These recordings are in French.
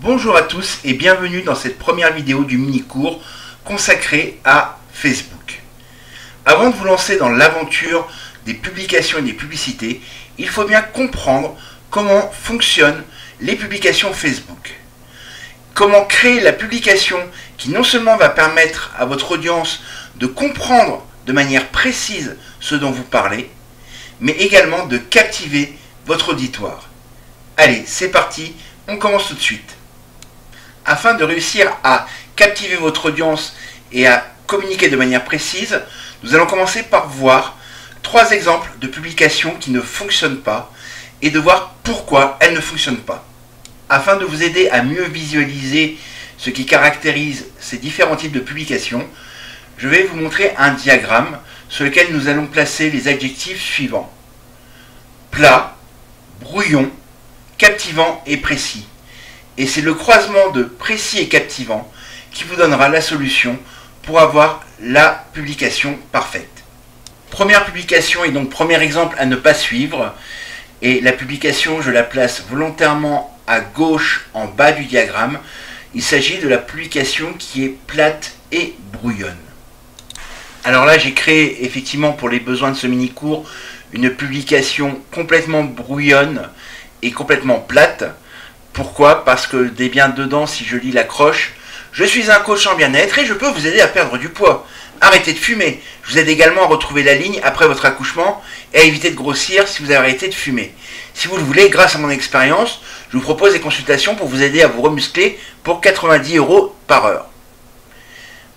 Bonjour à tous et bienvenue dans cette première vidéo du mini-cours consacré à Facebook. Avant de vous lancer dans l'aventure des publications et des publicités, il faut bien comprendre comment fonctionnent les publications Facebook. Comment créer la publication qui non seulement va permettre à votre audience de comprendre de manière précise ce dont vous parlez, mais également de captiver votre auditoire. Allez, c'est parti, on commence tout de suite. Afin de réussir à captiver votre audience et à communiquer de manière précise, nous allons commencer par voir 3 exemples de publications qui ne fonctionnent pas et de voir pourquoi elles ne fonctionnent pas. Afin de vous aider à mieux visualiser ce qui caractérise ces différents types de publications, je vais vous montrer un diagramme sur lequel nous allons placer les adjectifs suivants: plat, brouillon, captivant et précis. Et c'est le croisement de précis et captivant qui vous donnera la solution pour avoir la publication parfaite. Première publication et donc premier exemple à ne pas suivre. Et la publication, je la place volontairement à gauche en bas du diagramme. Il s'agit de la publication qui est plate et brouillonne. Alors là, j'ai créé effectivement pour les besoins de ce mini-cours une publication complètement brouillonne et complètement plate. Pourquoi? Parce que dès bien dedans, si je lis l'accroche, je suis un coach en bien-être et je peux vous aider à perdre du poids. Arrêtez de fumer. Je vous aide également à retrouver la ligne après votre accouchement et à éviter de grossir si vous avez arrêté de fumer. Si vous le voulez, grâce à mon expérience, je vous propose des consultations pour vous aider à vous remuscler pour 90 € par heure.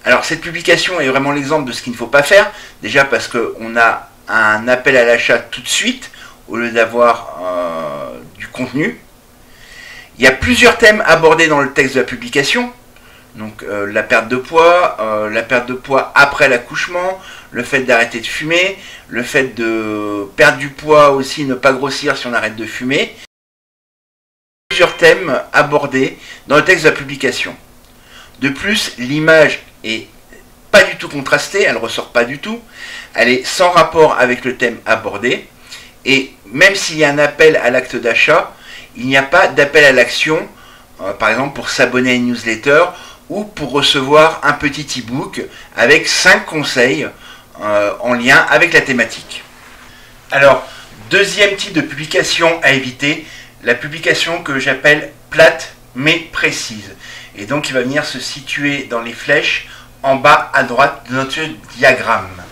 Alors cette publication est vraiment l'exemple de ce qu'il ne faut pas faire. Déjà parce qu'on a un appel à l'achat tout de suite au lieu d'avoir du contenu. Il y a plusieurs thèmes abordés dans le texte de la publication. Donc la perte de poids après l'accouchement, le fait d'arrêter de fumer, le fait de perdre du poids aussi, ne pas grossir si on arrête de fumer. Plusieurs thèmes abordés dans le texte de la publication. De plus, l'image est pas du tout contrastée, elle ressort pas du tout. Elle est sans rapport avec le thème abordé. Et même s'il y a un appel à l'acte d'achat, il n'y a pas d'appel à l'action, par exemple pour s'abonner à une newsletter ou pour recevoir un petit e-book avec 5 conseils en lien avec la thématique. Alors, deuxième type de publication à éviter, la publication que j'appelle plate mais précise. Et donc il va venir se situer dans les flèches en bas à droite de notre diagramme.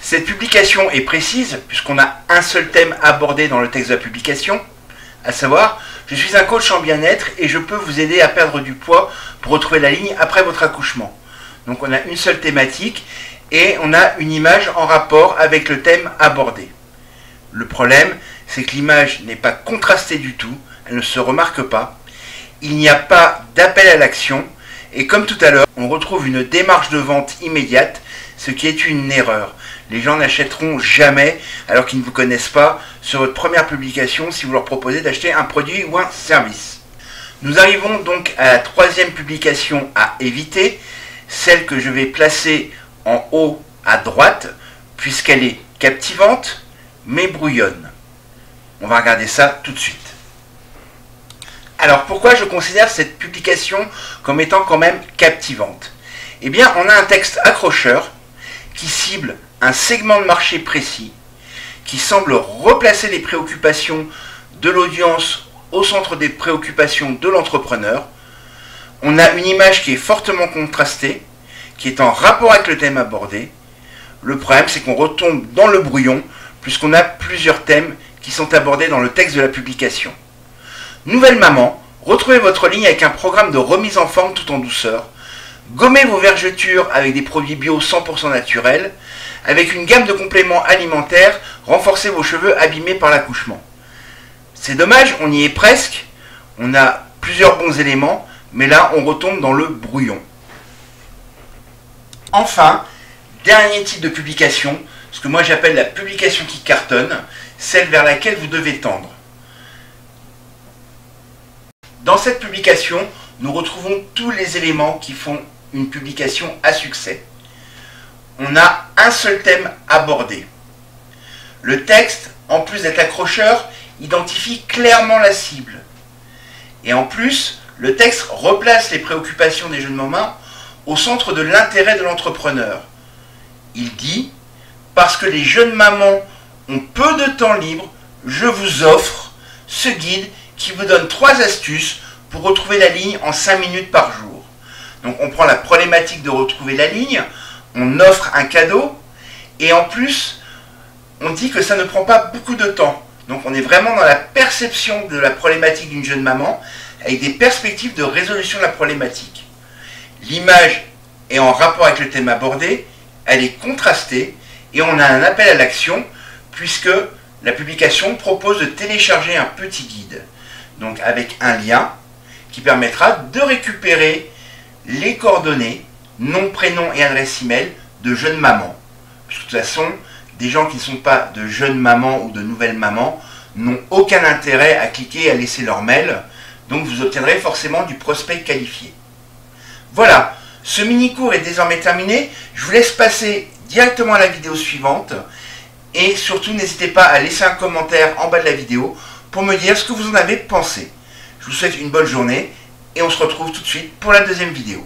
Cette publication est précise puisqu'on a un seul thème abordé dans le texte de la publication, à savoir, je suis un coach en bien-être et je peux vous aider à perdre du poids pour retrouver la ligne après votre accouchement. Donc on a une seule thématique et on a une image en rapport avec le thème abordé. Le problème, c'est que l'image n'est pas contrastée du tout, elle ne se remarque pas. Il n'y a pas d'appel à l'action et comme tout à l'heure, on retrouve une démarche de vente immédiate, ce qui est une erreur. Les gens n'achèteront jamais, alors qu'ils ne vous connaissent pas, sur votre première publication si vous leur proposez d'acheter un produit ou un service. Nous arrivons donc à la troisième publication à éviter, celle que je vais placer en haut à droite, puisqu'elle est captivante, mais brouillonne. On va regarder ça tout de suite. Alors pourquoi je considère cette publication comme étant quand même captivante? Eh bien, on a un texte accrocheur qui cible un segment de marché précis, qui semble replacer les préoccupations de l'audience au centre des préoccupations de l'entrepreneur. On a une image qui est fortement contrastée, qui est en rapport avec le thème abordé. Le problème, c'est qu'on retombe dans le brouillon, puisqu'on a plusieurs thèmes qui sont abordés dans le texte de la publication. Nouvelle maman, retrouvez votre ligne avec un programme de remise en forme tout en douceur. Gommez vos vergetures avec des produits bio 100% naturels. Avec une gamme de compléments alimentaires, renforcez vos cheveux abîmés par l'accouchement. C'est dommage, on y est presque. On a plusieurs bons éléments, mais là, on retombe dans le brouillon. Enfin, dernier type de publication, ce que moi j'appelle la publication qui cartonne, celle vers laquelle vous devez tendre. Dans cette publication, nous retrouvons tous les éléments qui font une publication à succès. On a un seul thème abordé. Le texte, en plus d'être accrocheur, identifie clairement la cible. Et en plus, Le texte replace les préoccupations des jeunes mamans au centre de l'intérêt de l'entrepreneur. Il dit « Parce que les jeunes mamans ont peu de temps libre, je vous offre ce guide qui vous donne 3 astuces pour retrouver la ligne en 5 minutes par jour. » Donc on prend la problématique de retrouver la ligne, on offre un cadeau et en plus on dit que ça ne prend pas beaucoup de temps. Donc on est vraiment dans la perception de la problématique d'une jeune maman avec des perspectives de résolution de la problématique. L'image est en rapport avec le thème abordé, elle est contrastée et on a un appel à l'action puisque la publication propose de télécharger un petit guide. Donc avec un lien qui permettra de récupérer les coordonnées, nom, prénom et adresse email de jeunes mamans. Parce que de toute façon, des gens qui ne sont pas de jeunes mamans ou de nouvelles mamans n'ont aucun intérêt à cliquer et à laisser leur mail. Donc vous obtiendrez forcément du prospect qualifié. Voilà, ce mini-cours est désormais terminé. Je vous laisse passer directement à la vidéo suivante. Et surtout, n'hésitez pas à laisser un commentaire en bas de la vidéo pour me dire ce que vous en avez pensé. Je vous souhaite une bonne journée et on se retrouve tout de suite pour la deuxième vidéo.